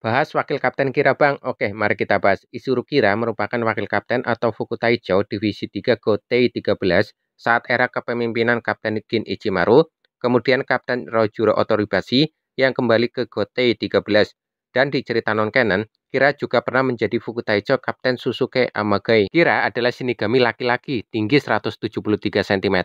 Bahas Wakil Kapten Kira Bang. Oke, mari kita bahas. Isuru Kira merupakan Wakil Kapten atau Fukutaicho Divisi 3 Gotei 13 saat era kepemimpinan Kapten Gin Ichimaru, kemudian Kapten Rojuro Otoribashi yang kembali ke Gotei 13. Dan di cerita non-canon, Kira juga pernah menjadi Fukutaicho Kapten Susuke Amagai. Kira adalah shinigami laki-laki, tinggi 173 cm,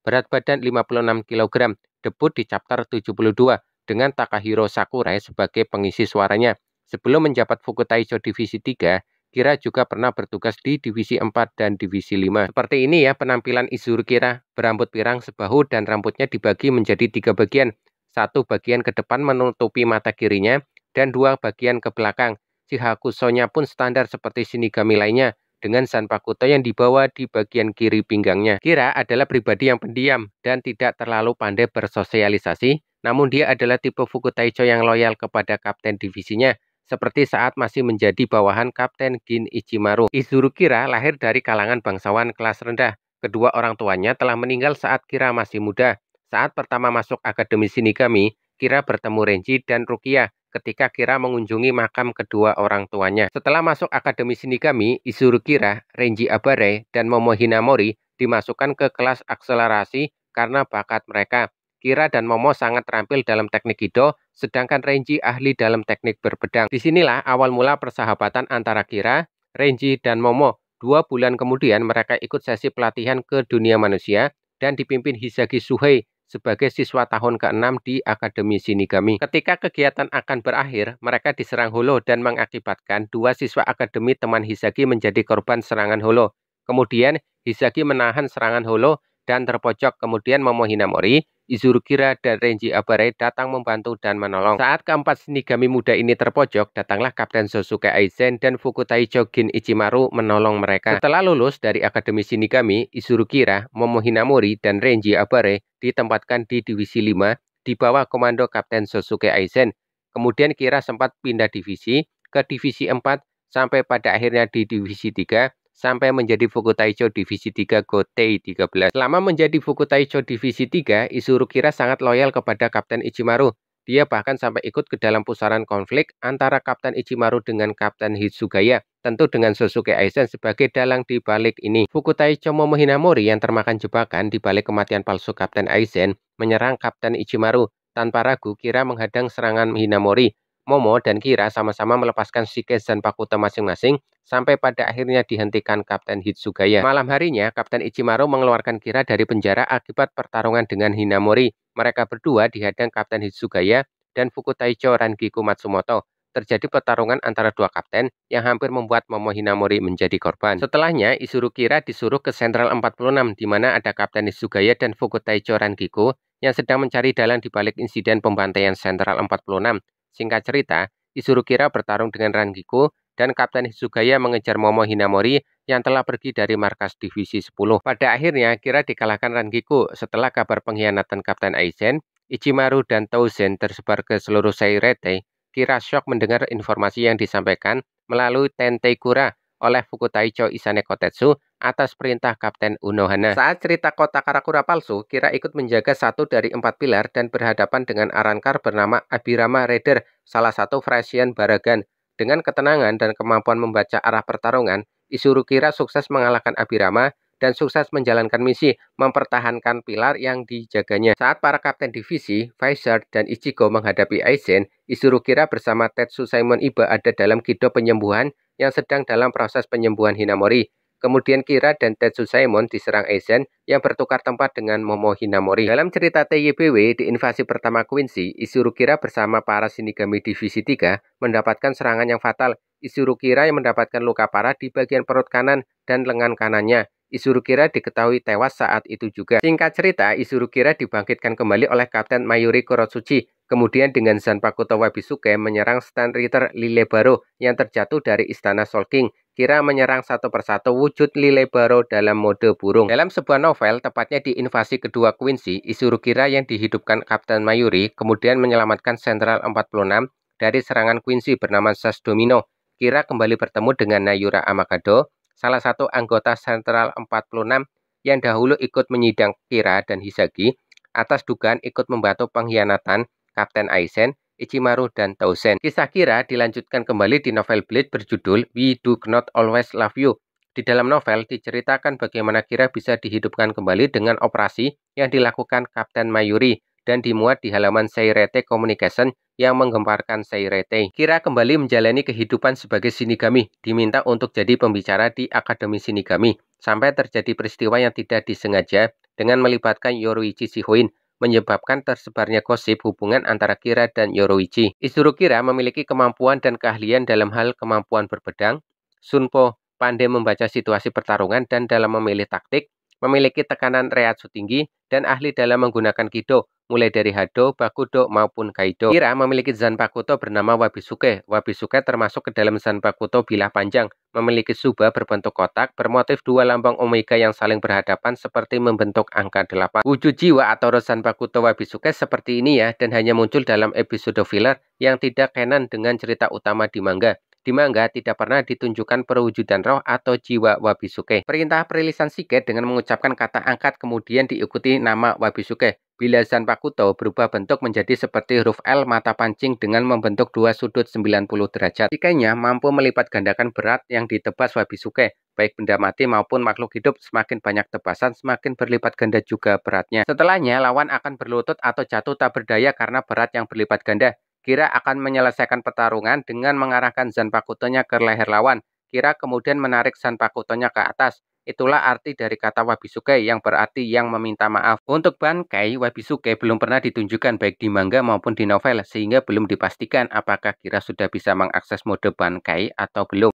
berat badan 56 kg, debut di chapter 72 dengan Takahiro Sakurai sebagai pengisi suaranya. Sebelum menjabat Fukutaicho Divisi 3, Kira juga pernah bertugas di Divisi 4 dan Divisi 5. Seperti ini ya penampilan Izuru Kira, berambut pirang sebahu dan rambutnya dibagi menjadi 3 bagian. Satu bagian ke depan menutupi mata kirinya, dan 2 bagian ke belakang. Shihakusonya pun standar seperti shinigami lainnya, dengan Zanpakuto yang dibawa di bagian kiri pinggangnya. Kira adalah pribadi yang pendiam dan tidak terlalu pandai bersosialisasi, namun dia adalah tipe Fukutaicho yang loyal kepada kapten divisinya, seperti saat masih menjadi bawahan Kapten Gin Ichimaru. Izuru Kira lahir dari kalangan bangsawan kelas rendah. Kedua orang tuanya telah meninggal saat Kira masih muda. Saat pertama masuk Akademi Shinigami, Kira bertemu Renji dan Rukia ketika Kira mengunjungi makam kedua orang tuanya. Setelah masuk Akademi Shinigami, Izuru Kira, Renji Abare, dan Momo Hinamori dimasukkan ke kelas akselerasi karena bakat mereka. Kira dan Momo sangat terampil dalam teknik Ido, sedangkan Renji ahli dalam teknik berpedang. Disinilah awal mula persahabatan antara Kira, Renji, dan Momo. 2 bulan kemudian mereka ikut sesi pelatihan ke dunia manusia dan dipimpin Hisagi Suhei sebagai siswa tahun ke-6 di Akademi Shinigami. Ketika kegiatan akan berakhir, mereka diserang Holo dan mengakibatkan 2 siswa akademi teman Hisagi menjadi korban serangan Holo. Kemudian Hisagi menahan serangan Holo dan terpojok. Kemudian Momo Hinamori, Izuru Kira, dan Renji Abare datang membantu dan menolong. Saat keempat Shinigami muda ini terpojok, datanglah Kapten Sosuke Aizen dan Fukutaicho Gin Ichimaru menolong mereka. Setelah lulus dari Akademi Shinigami, Izuru Kira, Momo Hinamori, dan Renji Abare ditempatkan di Divisi 5 di bawah komando Kapten Sosuke Aizen. Kemudian Kira sempat pindah divisi ke Divisi 4 sampai pada akhirnya di Divisi 3 sampai menjadi Fukutaicho Divisi 3 Gotei 13. Selama menjadi Fukutaicho Divisi 3, Izuru Kira sangat loyal kepada Kapten Ichimaru. Dia bahkan sampai ikut ke dalam pusaran konflik antara Kapten Ichimaru dengan Kapten Hitsugaya, tentu dengan Sosuke Aizen sebagai dalang di balik ini. Fukutaicho Momo Hinamori yang termakan jebakan di balik kematian palsu Kapten Aizen menyerang Kapten Ichimaru. Tanpa ragu, Kira menghadang serangan Hinamori. Momo dan Kira sama-sama melepaskan Shike Zanpakuto masing-masing sampai pada akhirnya dihentikan Kapten Hitsugaya. Malam harinya, Kapten Ichimaru mengeluarkan Kira dari penjara akibat pertarungan dengan Hinamori. Mereka berdua dihadang Kapten Hitsugaya dan Fukutaicho Rangiku Matsumoto. Terjadi pertarungan antara 2 kapten yang hampir membuat Momo Hinamori menjadi korban. Setelahnya, Izuru Kira disuruh ke Sentral 46 di mana ada Kapten Hitsugaya dan Fukutaicho Rangiku yang sedang mencari dalang di balik insiden pembantaian Sentral 46. Singkat cerita, Izuru Kira bertarung dengan Rangiku dan Kapten Hitsugaya mengejar Momo Hinamori yang telah pergi dari markas Divisi 10. Pada akhirnya, Kira dikalahkan Rangiku setelah kabar pengkhianatan Kapten Aizen, Ichimaru, dan Touzen tersebar ke seluruh Seirete. Kira syok mendengar informasi yang disampaikan melalui Tentei Kura oleh Fukutaicho Isane Kotetsu atas perintah Kapten Unohana. Saat cerita kota Karakura palsu, Kira ikut menjaga 1 dari 4 pilar dan berhadapan dengan Arrancar bernama Abirama Raider, salah satu Frisian Baragan. Dengan ketenangan dan kemampuan membaca arah pertarungan, Izuru Kira sukses mengalahkan Abirama dan sukses menjalankan misi mempertahankan pilar yang dijaganya. Saat para kapten divisi, Vizard, dan Ichigo menghadapi Aizen, Izuru Kira bersama Tetsu Simon Iba ada dalam Kido penyembuhan yang sedang dalam proses penyembuhan Hinamori. Kemudian Kira dan Tetsu Simon diserang Aizen yang bertukar tempat dengan Momo Hinamori. Dalam cerita TYBW di invasi pertama Quincy, Izuru Kira bersama para Shinigami Divisi 3 mendapatkan serangan yang fatal. Izuru Kira yang mendapatkan luka parah di bagian perut kanan dan lengan kanannya. Izuru Kira diketahui tewas saat itu juga. Singkat cerita, Izuru Kira dibangkitkan kembali oleh Kapten Mayuri Kurotsuchi. Kemudian dengan Zanpakuto Wabisuke menyerang Stand Ritter Lilebaro yang terjatuh dari Istana Soul King. Kira menyerang satu persatu wujud Lilebaro dalam mode burung. Dalam sebuah novel, tepatnya di invasi kedua Quincy, Izuru Kira yang dihidupkan Kapten Mayuri kemudian menyelamatkan Sentral 46 dari serangan Quincy bernama Sas Domino. Kira kembali bertemu dengan Nayura Amakado, salah satu anggota Sentral 46 yang dahulu ikut menyidang Kira dan Hisagi atas dugaan ikut membantu pengkhianatan Kapten Aizen Ichimaru, dan Tousen. Kisah Kira dilanjutkan kembali di novel Bleach berjudul We Do Not Always Love You. Di dalam novel diceritakan bagaimana Kira bisa dihidupkan kembali dengan operasi yang dilakukan Kapten Mayuri dan dimuat di halaman Seirete Communication yang menggemparkan Seirete. Kira kembali menjalani kehidupan sebagai Shinigami, diminta untuk jadi pembicara di Akademi Shinigami, sampai terjadi peristiwa yang tidak disengaja dengan melibatkan Yoruichi Shihoin, menyebabkan tersebarnya gosip hubungan antara Kira dan Yoruichi. Izuru Kira memiliki kemampuan dan keahlian dalam hal kemampuan berpedang, Sunpo, pandai membaca situasi pertarungan dan dalam memilih taktik, memiliki tekanan reiatsu tinggi, dan ahli dalam menggunakan Kido, mulai dari Hado, Bakudo, maupun Kaido. Kira memiliki Zanpakuto bernama Wabisuke. Wabisuke termasuk ke dalam Zanpakuto bilah panjang, memiliki Tsuba berbentuk kotak, bermotif dua lambang Omega yang saling berhadapan seperti membentuk angka 8. Wujud jiwa atau Zanpakuto Wabisuke seperti ini ya, dan hanya muncul dalam episode filler yang tidak canon dengan cerita utama di manga. Di manga tidak pernah ditunjukkan perwujudan roh atau jiwa Wabisuke. Perintah perilisan Shige dengan mengucapkan kata angkat kemudian diikuti nama Wabisuke. Bila Zanpakuto berubah bentuk menjadi seperti huruf L mata pancing dengan membentuk dua sudut 90 derajat. Shige-nya mampu melipat gandakan berat yang ditebas Wabisuke. Baik benda mati maupun makhluk hidup, semakin banyak tebasan semakin berlipat ganda juga beratnya. Setelahnya lawan akan berlutut atau jatuh tak berdaya karena berat yang berlipat ganda. Kira akan menyelesaikan pertarungan dengan mengarahkan Zanpakuto-nya ke leher lawan. Kira kemudian menarik Zanpakuto-nya ke atas. Itulah arti dari kata Wabisuke yang berarti yang meminta maaf. Untuk Bankai, Wabisuke belum pernah ditunjukkan baik di manga maupun di novel, sehingga belum dipastikan apakah Kira sudah bisa mengakses mode Bankai atau belum.